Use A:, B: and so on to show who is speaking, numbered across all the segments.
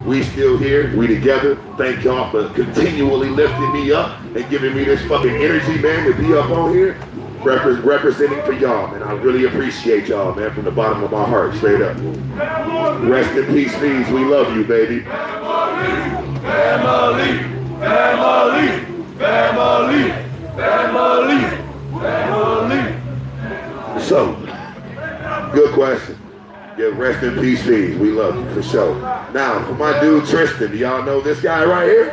A: We still here, we together. Thank y'all for continually lifting me up and giving me this fucking energy, man, to be up on here, representing for y'all, man. I really appreciate y'all, man, from the bottom of my heart, straight up. Rest in peace, Fees. We love you, baby.
B: Family, family, family, family, family, family.
A: So, good question. Yeah, rest in peace, Fees. We love you, for sure. Now, for my dude, Tristan, do y'all know this guy right here?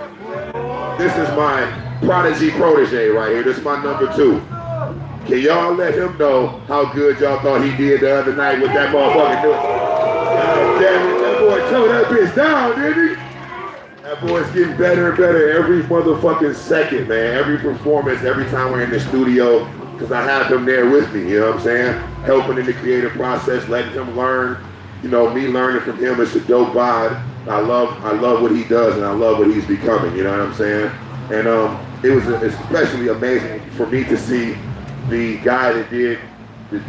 A: This is my prodigy protege right here. This is my number 2. Can y'all let him know how good y'all thought he did the other night with that motherfucking dude? God damn it, that boy tore that bitch down, didn't he? That boy's getting better and better every motherfucking second, man. Every performance, every time we're in the studio, because I have him there with me, you know what I'm saying? Helping in the creative process, letting him learn. You know, me learning from him is a dope vibe. I love what he does, and I love what he's becoming, you know what I'm saying? And it was especially amazing for me to see the guy that did the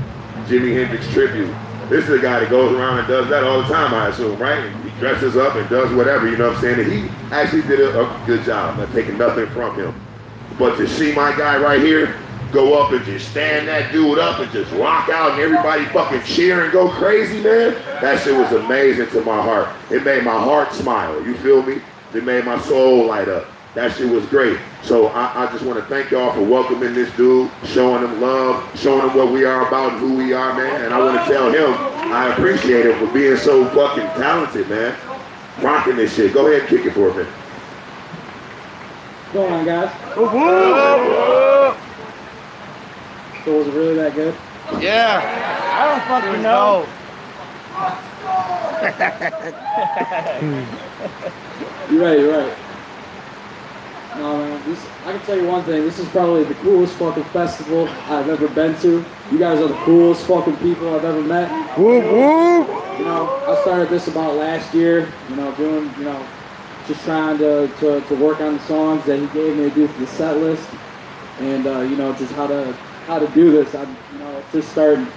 A: Jimi Hendrix tribute. This is a guy that goes around and does that all the time, I assume, right? And he dresses up and does whatever, you know what I'm saying? And he actually did a good job, not taking nothing from him. But to see my guy right here go up and just stand that dude up and just rock out and everybody fucking cheer and go crazy, man, that shit was amazing to my heart. It made my heart smile, you feel me? It made my soul light up. That shit was great. So I just want to thank y'all for welcoming this dude, showing him love, showing him what we are about and who we are, man. And I want to tell him I appreciate him for being so fucking talented, man. Rocking this shit. Go ahead and kick it for a minute.
C: What's going on, guys? So was it really that good?
B: Yeah.
C: I don't fucking know. You're right, you're right. No, man, I can tell you one thing. This is probably the coolest fucking festival I've ever been to. You guys are the coolest fucking people I've ever met.
B: Whoop, whoop.
C: You know, I started this about last year, you know, doing, you know, just trying to work on the songs that he gave me to do for the set list. And, you know, just how to do this. I'm, you know, just starting.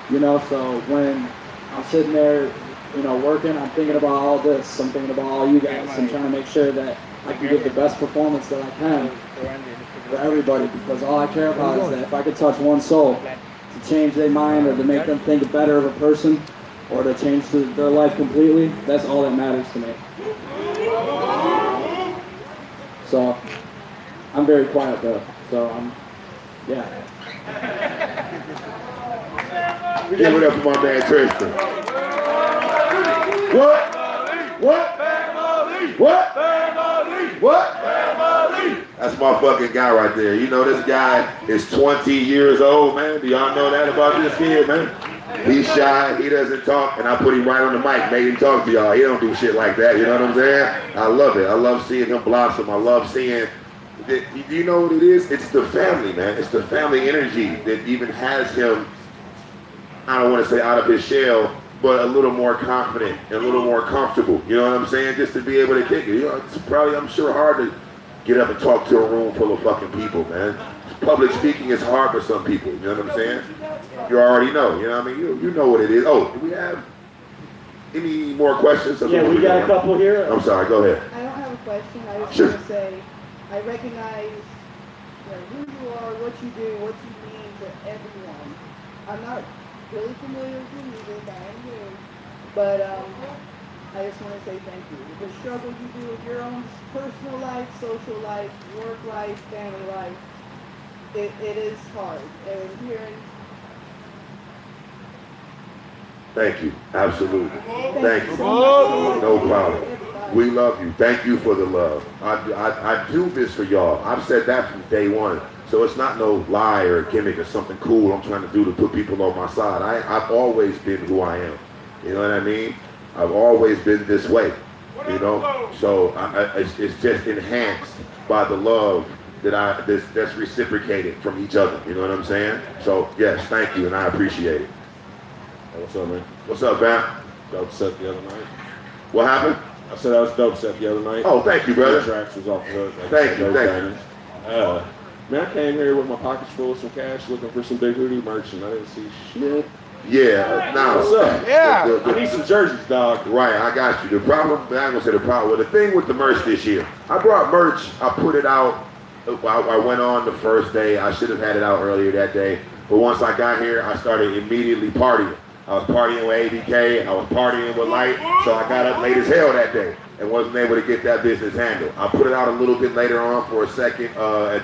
C: You know, so when I'm sitting there, you know, working, I'm thinking about all this. I'm thinking about all you guys. I'm trying to make sure that I can give the best performance that I can for everybody, because all I care about is that if I could touch one soul to change their mind or to make them think better of a person or to change their life completely, that's all that matters to me. So, I'm very quiet though, so yeah.
A: Give it up for my man Tristan. What? What? What? What? That's my fucking guy right there. You know, this guy is 20 years old, man. Do y'all know that about this kid, man? He's shy, he doesn't talk, and I put him right on the mic, made him talk to y'all. He don't do shit like that, you know what I'm saying? I love it. I love seeing him blossom. I love seeing, you know what it is? It's the family, man. It's the family energy that even has him, I don't want to say out of his shell, but a little more confident and a little more comfortable. You know what I'm saying? Just to be able to kick it. You know, it's probably, I'm sure, hard to get up and talk to a room full of fucking people, man. Public speaking is hard for some people. You know what I'm saying? You already know. You know what I mean? You know what it is. Oh, do we have any more questions?
C: Yeah, we got a couple here.
A: I'm sorry. Go ahead.
D: I don't have a question. I just
A: Sure.
D: want to say I recognize, you know, who you are, what you do, what you mean to everyone. I'm not really familiar with your music, I am new, but I just want to say thank you. The struggle you do with your own personal life, social life, work life, family life, it is hard. And hearing.
A: Thank you. Absolutely. Thank you.
D: So
A: No problem. We love you. Thank you for the love. I do this for y'all. I've said that from day one. So it's not no lie or a gimmick or something cool I'm trying to do to put people on my side. I've always been who I am. You know what I mean? I've always been this way. You know? So it's just enhanced by the love that that's reciprocated from each other. You know what I'm saying? So yes, thank you, and I appreciate it.
E: Hey, what's up, man?
A: What's up, fam?
E: Dope set the other night.
A: What happened?
E: I said that was dope set the other night.
A: Oh, thank you, brother.
E: The tracks was off the hook. Like,
A: Thank you, thank you.
E: Man, I came here with my pockets full of some cash looking for some big Hoodoo merch, and I didn't see shit.
A: Yeah, now.
E: What's up?
B: Yeah.
E: I need some jerseys, dog.
A: Right, I got you. The problem, I'm gonna say the problem. Well, the thing with the merch this year, I brought merch. I put it out. I went on the first day. I should have had it out earlier that day. But once I got here, I started immediately partying. I was partying with ABK. I was partying with Light. So I got up late as hell that day and wasn't able to get that business handled. I put it out a little bit later on for a second. I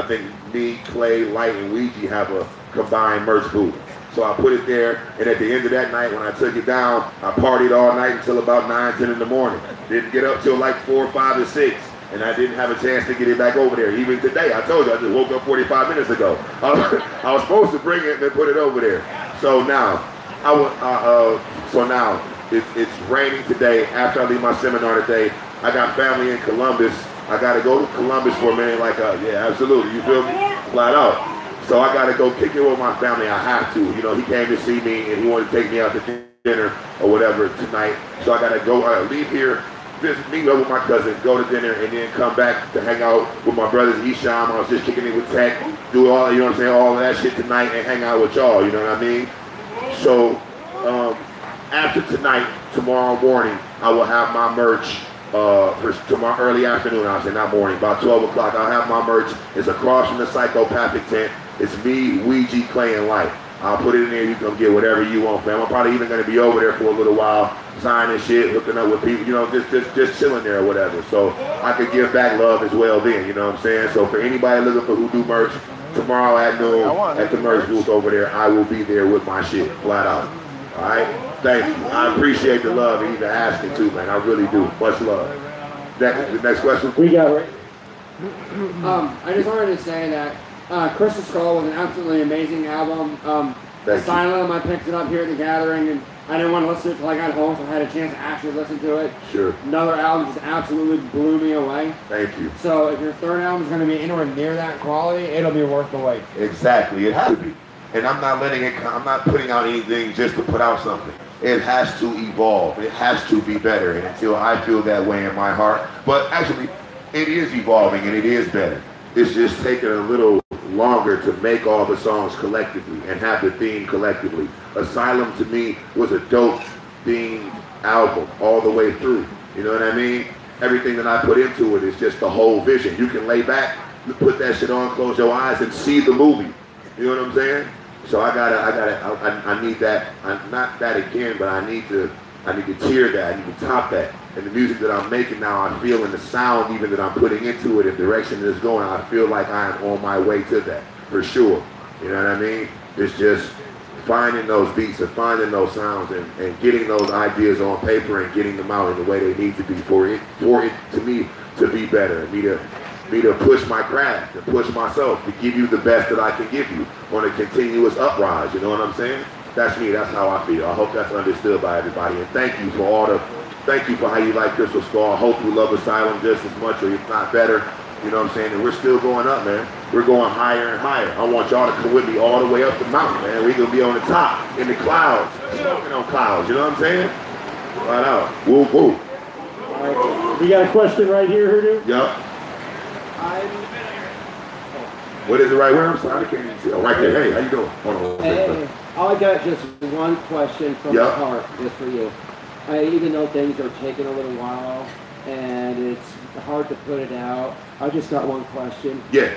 A: think me, Clay, Light, and Ouija have a combined merch booth. So I put it there, and at the end of that night, when I took it down, I partied all night until about 9, 10 in the morning. Didn't get up till like 4, 5, or 6, and I didn't have a chance to get it back over there. Even today, I told you, I just woke up 45 minutes ago. I was supposed to bring it and put it over there. So now, it's raining today. After I leave my seminar today, I got family in Columbus. I got to go to Columbus for a minute. Yeah, absolutely. You feel me? Flat out. So I got to go kick it with my family. I have to. You know, he came to see me and he wanted to take me out to dinner or whatever tonight. So I got to go leave here, meet up with my cousin, go to dinner, and then come back to hang out with my brothers Isham. I was just kicking it with Tech, do all, you know what I'm saying, all of that shit tonight and hang out with y'all, you know what I mean? So after tonight, tomorrow morning, I will have my merch for tomorrow early afternoon, I'll say, not morning, about 12 o'clock. I'll have my merch. It's across from the Psychopathic tent. It's me, Ouija, Clay, and Light. I'll put it in there. You can get whatever you want, fam. I'm probably even going to be over there for a little while, signing shit, hooking up with people, you know, just chilling there or whatever. So I could give back love as well then, you know what I'm saying? So for anybody looking for Hoodoo merch, tomorrow at noon at the merch booth over there, I will be there with my shit, flat out. All right? Thank you. I appreciate the love and even asking too, man. I really do. Much love. Next question.
C: We got it.
F: I just wanted to say that Crystal Skull was an absolutely amazing album. Asylum, I picked it up here at the Gathering, and I didn't want to listen to it until I got home, so I had a chance to actually listen to it.
A: Sure.
F: Another album just absolutely blew me away.
A: Thank you.
F: So if your third album is going to be anywhere near that quality, it'll be worth the wait.
A: Exactly. It has to be. And I'm not letting it, I'm not putting out anything just to put out something. It has to evolve. It has to be better. And until I feel that way in my heart, but actually, it is evolving and it is better. It's just taking a little longer to make all the songs collectively and have the theme collectively. Asylum to me was a dope themed album all the way through. You know what I mean? Everything that I put into it is just the whole vision. You can lay back, put that shit on, close your eyes, and see the movie. You know what I'm saying? So I need that. Not that again, but I need to tier that. I need to top that. And the music that I'm making now, I feel in the sound even that I'm putting into it, the direction that it's going, I feel like I am on my way to that, for sure. You know what I mean? It's just finding those beats and finding those sounds and getting those ideas on paper and getting them out in the way they need to be for it to me to be better, me to push my craft and push myself to give you the best that I can give you on a continuous uprise. You know what I'm saying? That's me. That's how I feel. I hope that's understood by everybody. And thank you for how you like Crystal Skull. I hope you love Asylum just as much, or if not better. You know what I'm saying? And we're still going up, man. We're going higher and higher. I want y'all to come with me all the way up the mountain, man. We're going to be on the top, in the clouds, smoking on clouds. You know what I'm saying? Right out. Woo, woo.
C: All right. We got a question right here, Hoodoo.
A: Yup. What is it right where? I'm sorry, I can't even see. Oh, right there. Hey, how you doing? Hold on.
G: Hey, I got just one question from the heart, just for you. Even though things are taking a little while and it's hard to put it out, I just got one question.
A: Yeah.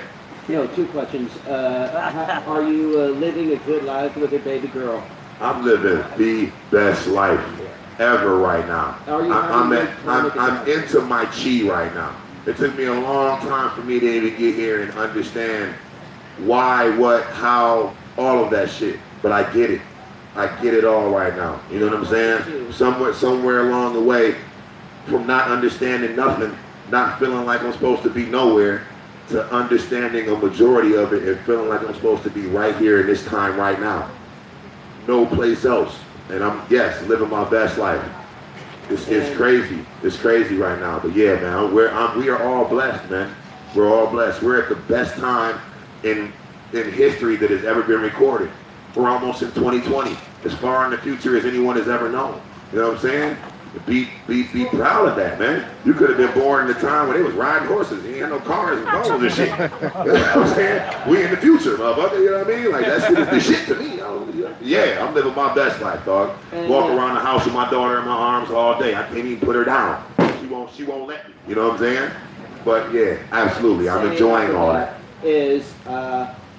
G: No, two questions. Are you living a good life with your baby girl?
A: I'm living the best life ever right now. I'm into my chi right now. It took me a long time for me to even get here and understand why, what, how, all of that shit. But I get it. I get it all right now. You know what I'm saying? Somewhere along the way, from not understanding nothing, not feeling like I'm supposed to be nowhere, to understanding a majority of it and feeling like I'm supposed to be right here in this time right now. No place else. And I'm, yes, living my best life. It's crazy. It's crazy right now. But yeah, man, we are all blessed, man. We're all blessed. We're at the best time in history that has ever been recorded. We're almost in 2020, as far in the future as anyone has ever known. You know what I'm saying? Be proud of that, man. You could have been born in the time when they was riding horses. You ain't had no cars and phones and shit. You know what I'm saying? We in the future, motherfucker. You know what I mean? Like, that shit is the shit to me. Yeah, I'm living my best life, dog. Walk around the house with my daughter in my arms all day. I can't even put her down. She won't let me. You know what I'm saying? But yeah, absolutely. I'm enjoying all that.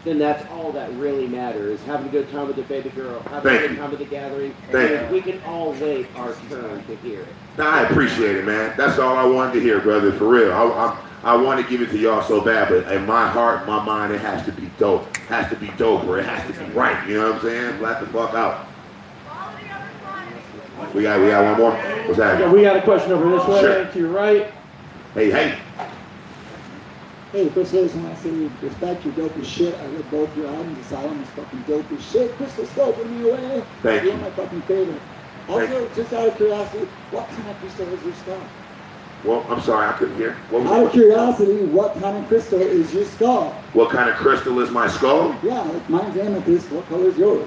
G: Then that's all that really matters. Having a good time with the baby girl, having a good time with the gathering. And we can all wait our turn to hear it.
A: Nah, I appreciate it, man. That's all I wanted to hear, brother, for real. I want to give it to y'all so bad, but in my heart, my mind, it has to be dope. It has to be dope, or it has to be right. You know what I'm saying? Flat the fuck out. We got one more? What's that?
H: Yeah, we got a question over this way,
A: Sure.
H: to your right.
A: Hey.
I: Hey, Chris Harrison, I say respect, you're dope as shit. I read both your albums. Asylum is fucking dope as shit. Crystal Skull, bring me away.
A: Thank you.
I: You're my fucking favorite. Also, just out of curiosity, what kind of crystal is your skull?
A: Well, I'm sorry, I couldn't hear. What was
I: Out of curiosity, what kind of crystal is your skull?
A: What kind of crystal is my skull?
I: Yeah, like mine's amethyst. What color is yours?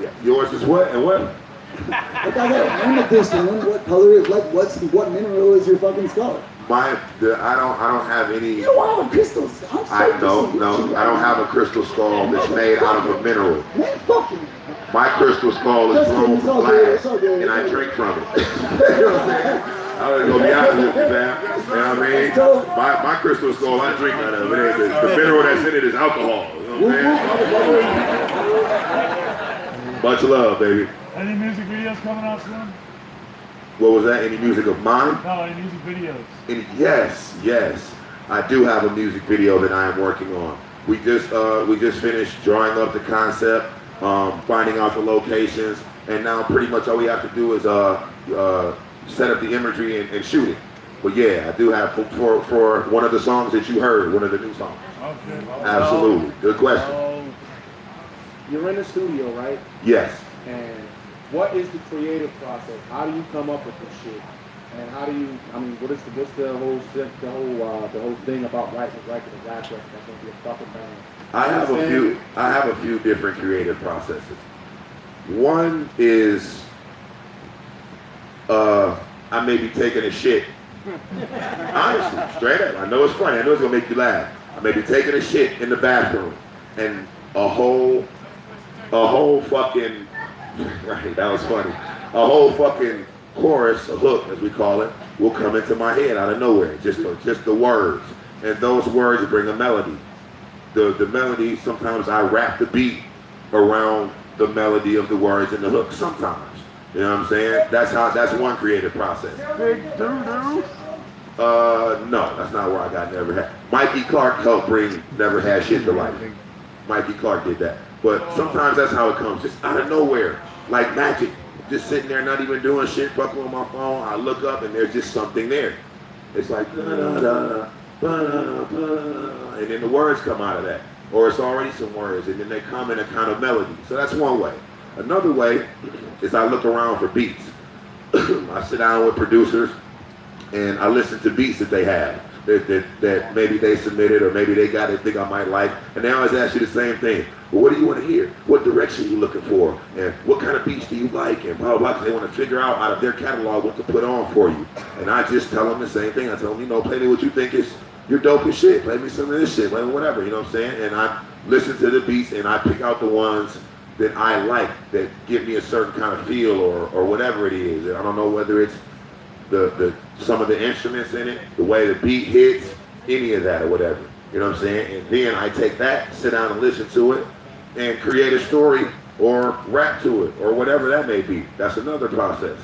A: Yeah. Yours is what and what?
I: Like I got amethyst, and then what color is like what mineral is your fucking skull?
A: I don't have any.
I: You don't have a crystal skull.
A: I don't have a crystal skull that's made out of a mineral.
I: Man, fuck you.
A: My crystal skull is grown from glass, and I drink from it. You know what I'm saying? I'm gonna be honest with you, fam. You know what I mean? My crystal skull, I drink out of it. The mineral that's in it is alcohol. You know what I'm saying? Much love, baby.
B: Any music videos coming out soon?
A: What was that? Any music of mine?
B: No, any music videos.
A: Yes. I do have a music video that I am working on. We just finished drawing up the concept, finding out the locations, and now pretty much all we have to do is set up the imagery and shoot it. But yeah, I do have for one of the songs that you heard, one of the new songs.
B: Okay.
A: Absolutely. Good question.
J: You're in the studio, right?
A: Yes.
J: And what is the creative process? How do you come up with this shit? And how do you? I mean, what's the whole thing about writing a record and rap record that's gonna be a fucking bang?
A: I have a few different creative processes. One is I may be taking a shit. Honestly, straight up. I know it's funny. I know it's gonna make you laugh. I may be taking a shit in the bathroom, and a whole fucking right. That was funny. A whole fucking chorus, a hook as we call it, will come into my head out of nowhere. Just the words, and those words bring a melody. The melody, sometimes I rap the beat around the melody of the words and the hook. Sometimes. You know what I'm saying? That's one creative process.
B: Big doo-doo.
A: No, that's not where I got Never Had. Mikey Clark helped bring Never Had shit to life. Mikey Clark did that. But sometimes that's how it comes, just out of nowhere, like magic. Just sitting there, not even doing shit, fucking on my phone. I look up and there's just something there. It's like da da da da da, and then the words come out of that, or it's already some words, and then they come in a kind of melody. So that's one way. Another way is I look around for beats. I sit down with producers and I listen to beats that they have that maybe they submitted or maybe they got it, think I might like, and they always ask you the same thing. Well, what do you want to hear? What direction are you looking for? And what kind of beats do you like? And blah, blah, blah, because they want to figure out of their catalog what to put on for you. And I just tell them the same thing. I tell them, play me what you think is your dope as shit. Play me some of this shit, play me whatever, you know what I'm saying? And I listen to the beats and I pick out the ones that I like, that give me a certain kind of feel or whatever it is. And I don't know whether it's some of the instruments in it, the way the beat hits, any of that or whatever. You know what I'm saying? And then I take that, sit down and listen to it, and create a story or rap to it or whatever that may be. That's another process.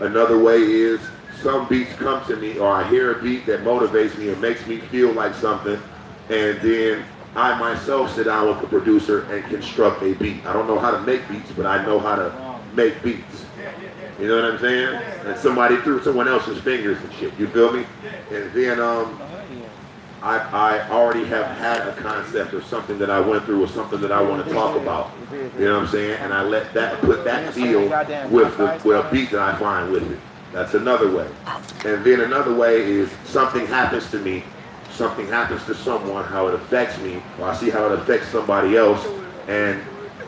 A: Another way is some beats come to me or I hear a beat that motivates me and makes me feel like something, and then I myself sit down with the producer and construct a beat. I don't know how to make beats, but I know how to make beats. You know what I'm saying? And somebody threw someone else's fingers and shit. You feel me? And then I already have had a concept or something that I went through or something that I want to talk about. You know what I'm saying? And I let that put that feel with a beat that I find with it. That's another way. And then another way is something happens to me, something happens to someone, how it affects me, or I see how it affects somebody else, and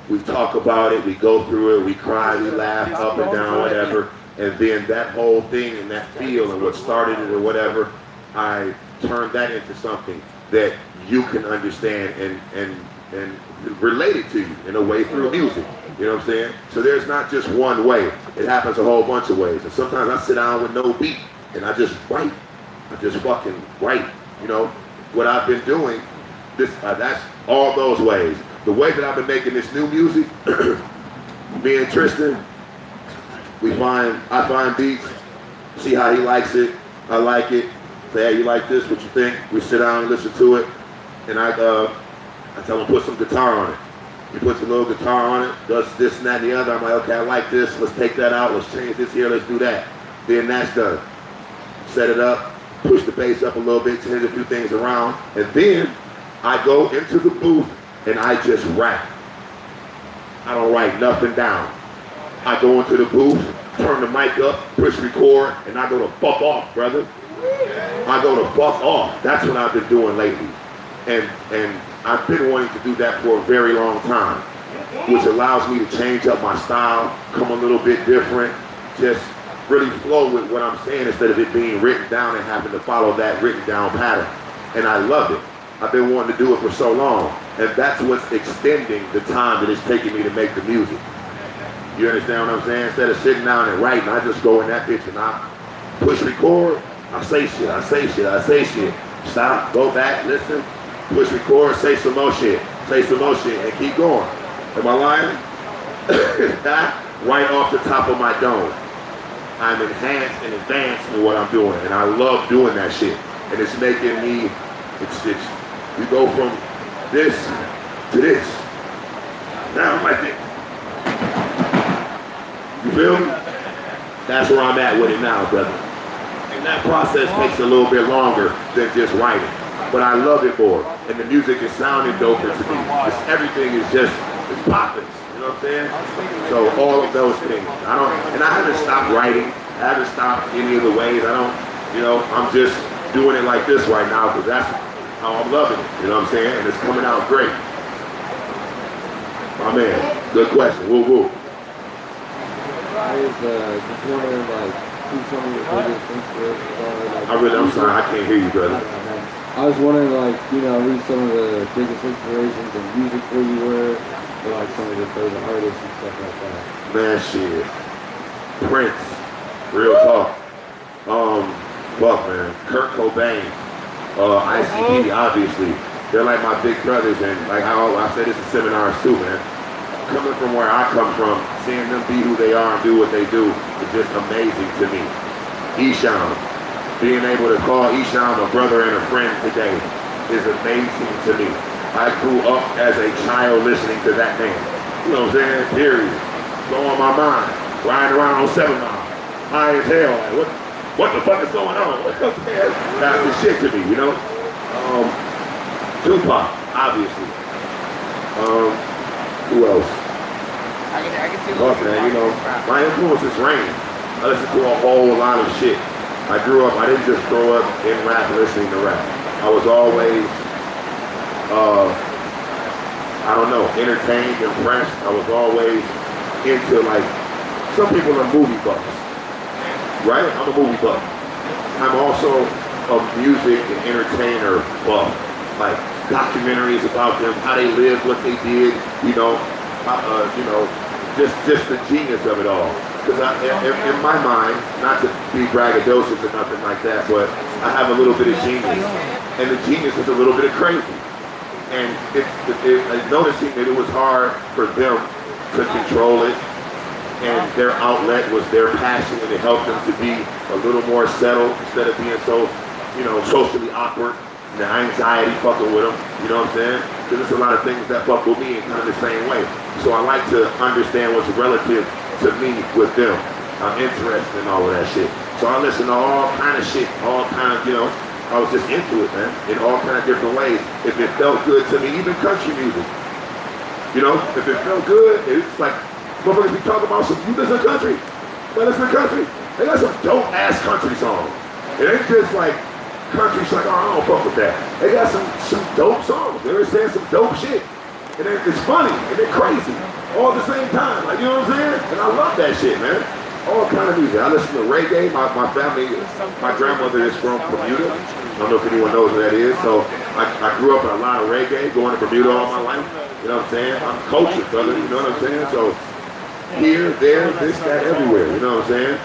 A: we talk about it, we go through it, we cry, we laugh, up and down, whatever, And then that whole thing and that feel and what started it or whatever, I turned that into something that you can understand and relate it to you in a way through music. You know what I'm saying? So there's not just one way. It happens a whole bunch of ways. And sometimes I sit down with no beat and I just write. I just fucking write. You know, what I've been doing, that's all those ways. The way that I've been making this new music, me and Tristan, I find beats, see how he likes it, I like it, say, hey, you like this, what you think? We sit down and listen to it, and I tell him put some guitar on it. He puts a little guitar on it, does this and that and the other. I'm like, okay, I like this, let's take that out, let's change this here, let's do that. Then that's done. Set it up, push the bass up a little bit, change a few things around, and then I go into the booth and I just rap. I don't write nothing down. I go into the booth, turn the mic up, push record, and I go to fuck off, brother. I go to fuck off. That's what I've been doing lately. And I've been wanting to do that for a very long time, which allows me to change up my style, come a little bit different, just really flow with what I'm saying instead of it being written down and having to follow that written down pattern. And I love it. I've been wanting to do it for so long. And that's what's extending the time that it's taking me to make the music. You understand what I'm saying? Instead of sitting down and writing, I just go in that bitch and I push record, I say shit, I say shit, I say shit. Stop, go back, listen, push record, say some more shit, and keep going. Am I lying? Right off the top of my dome. I'm enhanced and advanced in what I'm doing, and I love doing that shit. And it's making me, we go from this to this. Now I'm like this. You feel me? That's where I'm at with it now, brother. And that process takes a little bit longer than just writing. But I love it more. And the music is sounding doper to me. Everything is just, it's popping. You know what I'm saying? So all of those things. And I haven't stopped writing. I haven't stopped any of the ways. I'm just doing it like this right now because that's how I'm loving it. You know what I'm saying? And it's coming out great. My man, good question. Woo woo.
C: I was just wondering, like, who's some of your biggest inspirations are?
A: I'm sorry, I can't hear you, brother.
C: I was wondering, like, who's some of the biggest inspirations in music where you were, or like some of your favorite artists and stuff like that.
A: Man, shit. Prince. Real talk. Fuck, man. Kurt Cobain. ICP, obviously. They're like my big brothers, and like I said this in seminars too, man. Coming from where I come from, seeing them be who they are and do what they do is just amazing to me. Esham, being able to call Esham a brother and a friend today is amazing to me. I grew up as a child listening to that man. You know what I'm saying? Period. Blowing my mind. Riding around on 7 Mile. High as hell. Like, what the fuck is going on? That's the shit to me, you know? Tupac, obviously. Who else?
H: I can see
A: Look, man, my influence is Rain. I listen to a whole lot of shit. I didn't just grow up in rap listening to rap. I was always, entertained, impressed. I was always into, like, some people are movie buffs, right? I'm a movie buff. I'm also a music and entertainer buff. Like, documentaries about them, how they lived, what they did, just the genius of it all. Because in my mind, not to be braggadocious or nothing like that, but I have a little bit of genius. And the genius is a little bit of crazy. And noticing that it was hard for them to control it, and their outlet was their passion, and it helped them to be a little more settled instead of being so, socially awkward. The anxiety fucking with them, you know what I'm saying? Because there's a lot of things that fuck with me in kind of the same way. So I like to understand what's relative to me with them. I'm interested in all of that shit. So I listen to all kind of shit, all kind of, I was just into it, man, in all kind of different ways. If it felt good to me, even country music. If it felt good, it's like, motherfuckers be talking about you listen to country? Well, listen to country. They got some dope-ass country songs. It ain't just like, country's like, oh, I don't fuck with that. They got some dope songs. They're saying some dope shit. And it's funny and they're crazy all at the same time. Like, you know what I'm saying? And I love that shit, man. all kind of music. I listen to reggae. My family, my grandmother is from Bermuda. I don't know if anyone knows where that is. So I grew up in a lot of reggae, going to Bermuda all my life. You know what I'm saying? I'm cultured, brother. You know what I'm saying? So here, there, this, that, everywhere. You know what I'm saying?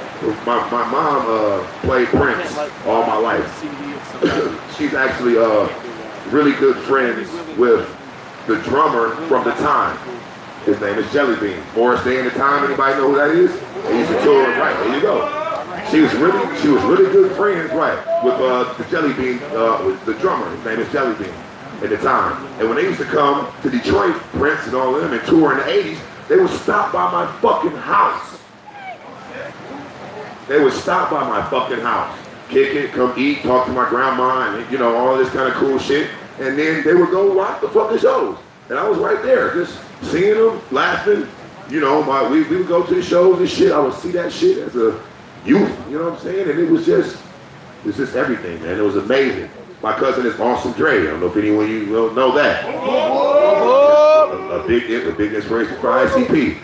A: My mom played Prince all my life. She's actually really good friends with the drummer from the Time. His name is Jelly Bean. Morris Day and the Time. Anybody know who that is? They used to tour. Right, there you go. She was really good friends, right, with the Jelly Bean, with the drummer. His name is Jelly Bean at the time. And when they used to come to Detroit, Prince and all of them, and tour in the 80s, they would stop by my fucking house. They would stop by my fucking house, kick it, come eat, talk to my grandma, and you know, all this kind of cool shit. And then they would go rock the fucking shows. And I was right there, just seeing them, laughing. You know, we would go to the shows and shit. I would see that shit as a youth, you know what I'm saying? And it was just everything, man. It was amazing. My cousin is Awesome Dre. I don't know if anyone of you know that. A big inspiration for ICP.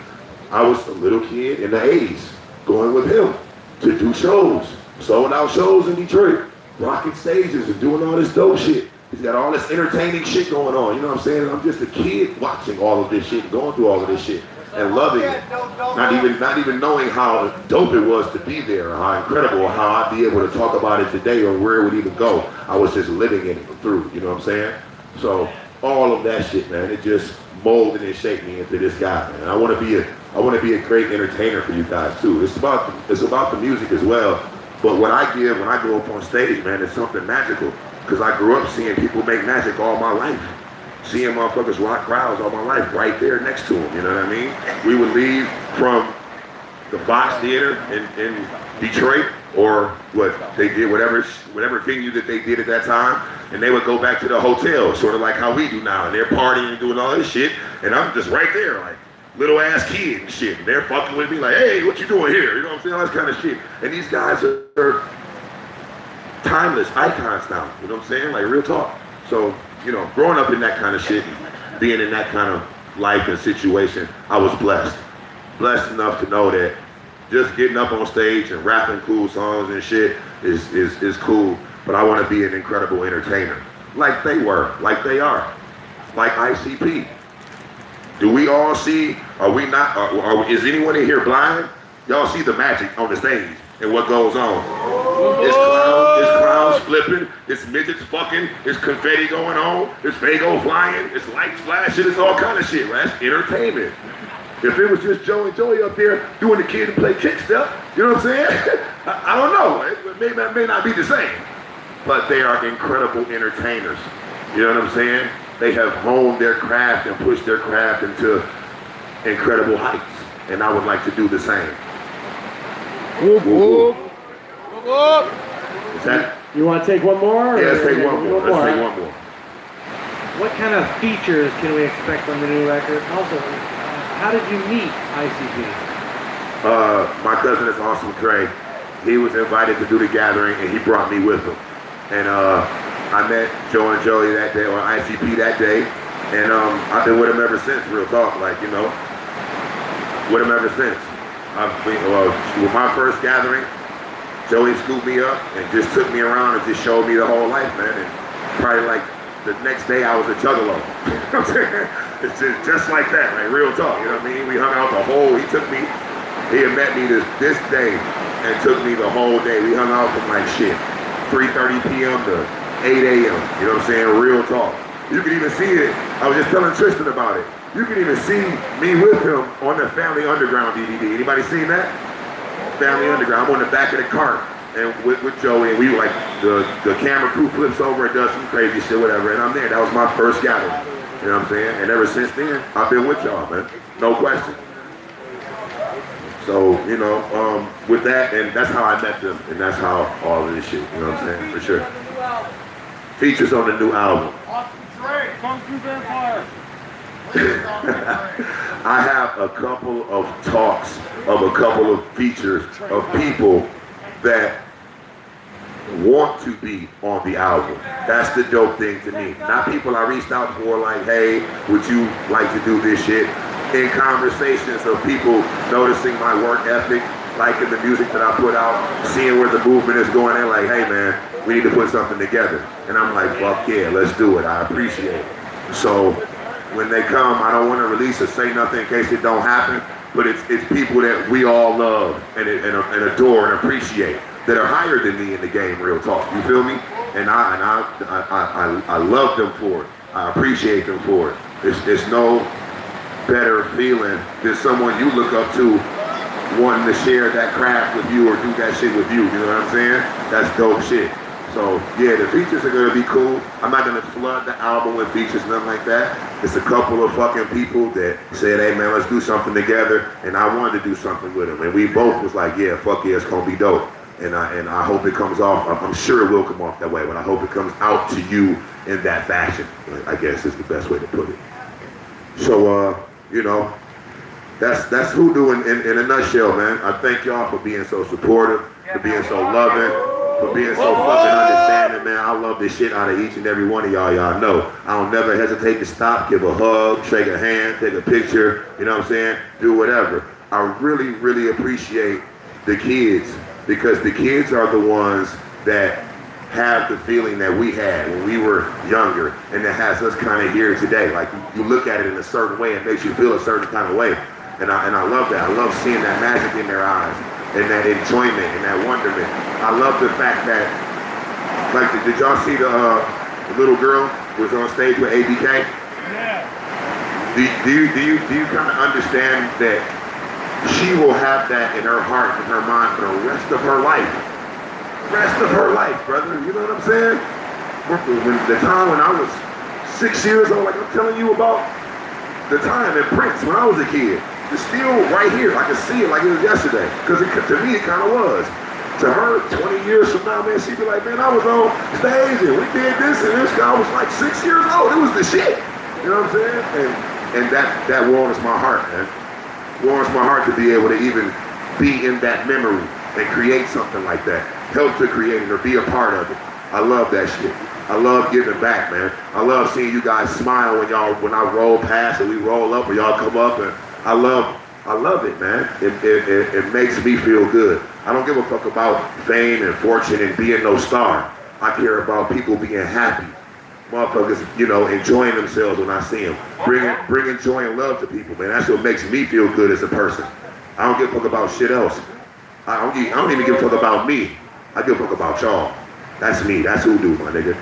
A: I was a little kid in the 80s going with him to do shows, sold out shows in Detroit, rocking stages and doing all this dope shit. He's got all this entertaining shit going on, you know what I'm saying? And I'm just a kid watching all of this shit, going through all of this shit, and loving it. Not even knowing how dope it was to be there, or how incredible, or how I'd be able to talk about it today, or where it would even go. I was just living in it through, you know what I'm saying? So all of that shit, man, it just molded and shaped me into this guy, man. I want to be a great entertainer for you guys too. It's about the music as well. But what I give when I go up on stage, man, is something magical. Because I grew up seeing people make magic all my life. Seeing motherfuckers rock crowds all my life right there next to them, you know what I mean? We would leave from the Fox Theater in Detroit, or what they did, whatever venue that they did at that time, and they would go back to the hotel, sort of like how we do now, and they're partying and doing all this shit, and I'm just right there, like, little ass kid and shit, and they're fucking with me like, hey, what you doing here? You know what I'm saying? All this kind of shit. And these guys are timeless icons now, you know what I'm saying? Like, real talk. So, you know, growing up in that kind of shit, and being in that kind of life and situation, I was blessed. Blessed enough to know that just getting up on stage and rapping cool songs and shit is cool, but I want to be an incredible entertainer. Like they were, like they are, like ICP. Do we all see, are we not, is anyone in here blind? Y'all see the magic on the stage and what goes on. It's clowns flipping, it's midgets fucking, it's confetti going on, it's Fago flying, it's lights flashing, it's all kind of shit, right? That's entertainment. If it was just Joe and Joey up there doing the kid and play kick step, you know what I'm saying? I don't know, it may not be the same, but they are incredible entertainers. You know what I'm saying? They have honed their craft and pushed their craft into incredible heights, and I would like to do the same.
K: Whoop, whoop. Whoop, whoop.
A: Is that?
L: You want to take one more?
A: Yeah, let's take one more. Let's take one more.
L: What kind of features can we expect on the new record? Also, how did you meet ICP?
A: My cousin is Awesome Dre. He was invited to do the gathering, and he brought me with him. And I met Joe and Joey that day, or ICP that day, and I've been with him ever since, real talk, like, you know, with him ever since. With my first gathering, Joey scooped me up and just took me around and just showed me the whole life, man. And probably like the next day I was a juggalo. You know what I'm saying? It's just like that, like real talk, you know what I mean? We hung out the whole, he had met me this day and took me the whole day. We hung out from like shit, 3:30 p.m. to 8 a.m., you know what I'm saying? Real talk. You can even see it. I was just telling Tristan about it. You can even see me with him on the Family Underground DVD. Anybody seen that? Family Underground. I'm on the back of the cart and with Joey, and we like, the camera crew flips over and does some crazy shit, whatever, and I'm there. That was my first gathering. You know what I'm saying? And ever since then, I've been with y'all, man. No question. So, you know, with that, and that's how I met them, and that's how all of this shit, you know what I'm saying? For sure. Features on the new album. I have a couple of talks of a couple of features of people that want to be on the album. That's the dope thing to me. Not people I reached out for like, hey, would you like to do this shit? In conversations of people noticing my work ethic liking the music that I put out, seeing where the movement is going, they're like, hey man, we need to put something together. And I'm like, fuck yeah, let's do it. I appreciate it. So when they come, I don't want to release or say nothing in case it don't happen, but it's people that we all love and adore and appreciate that are higher than me in the game, real talk. You feel me? And I love them for it. I appreciate them for it. There's no better feeling than someone you look up to wanting to share that craft with you or do that shit with you. You know what I'm saying? That's dope shit. So yeah, the features are gonna be cool. I'm not gonna flood the album with features, nothing like that. It's a couple of fucking people that said, hey man, let's do something together. And I wanted to do something with them. And we both was like, yeah, fuck yeah, it's gonna be dope. And I hope it comes off, I'm sure it will come off that way, but I hope it comes out to you in that fashion, I guess is the best way to put it. So, you know, that's Hoodoo in a nutshell, man. I thank y'all for being so supportive, for being so loving, for being so fucking understanding, man. I love the shit out of each and every one of y'all. Y'all know I don't never hesitate to stop, give a hug, shake a hand, take a picture, you know what I'm saying? Do whatever. I really, really appreciate the kids, because the kids are the ones that have the feeling that we had when we were younger, and that has us kind of here today. Like you look at it in a certain way, it makes you feel a certain kind of way. And I love that. I love seeing that magic in their eyes, and that enjoyment and that wonderment. I love the fact that, like, did y'all see the little girl who was on stage with ABK?
B: Yeah.
A: Do you kind of understand that she will have that in her heart and her mind for the rest of her life? Rest of her life, brother. You know what I'm saying? When the time when I was 6 years old, like I'm telling you about the time in Prince when I was a kid. It's still right here. I can see it like it was yesterday. Because to me, it kind of was. To her, 20 years from now, man, she'd be like, man, I was on stage and we did this, and this guy was like 6 years old. It was the shit. You know what I'm saying? And that warms my heart, man. Warms my heart to be able to even be in that memory and create something like that. Help to create it or be a part of it. I love that shit. I love giving back, man. I love seeing you guys smile when I roll past and we roll up or y'all come up, and I love it, man. It makes me feel good. I don't give a fuck about fame and fortune and being no star. I care about people being happy. Motherfuckers, you know, enjoying themselves when I see them. Bringing joy and love to people, man. That's what makes me feel good as a person. I don't give a fuck about shit else. I don't even give a fuck about me. I give a fuck about y'all. That's me. That's Hoodoo, my nigga.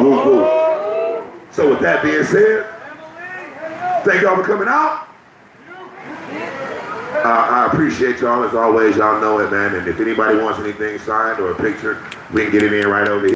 A: Woo, woo. So with that being said, thank y'all for coming out. I appreciate y'all as always. Y'all know it, man. And if anybody wants anything signed or a picture, we can get it in right over here.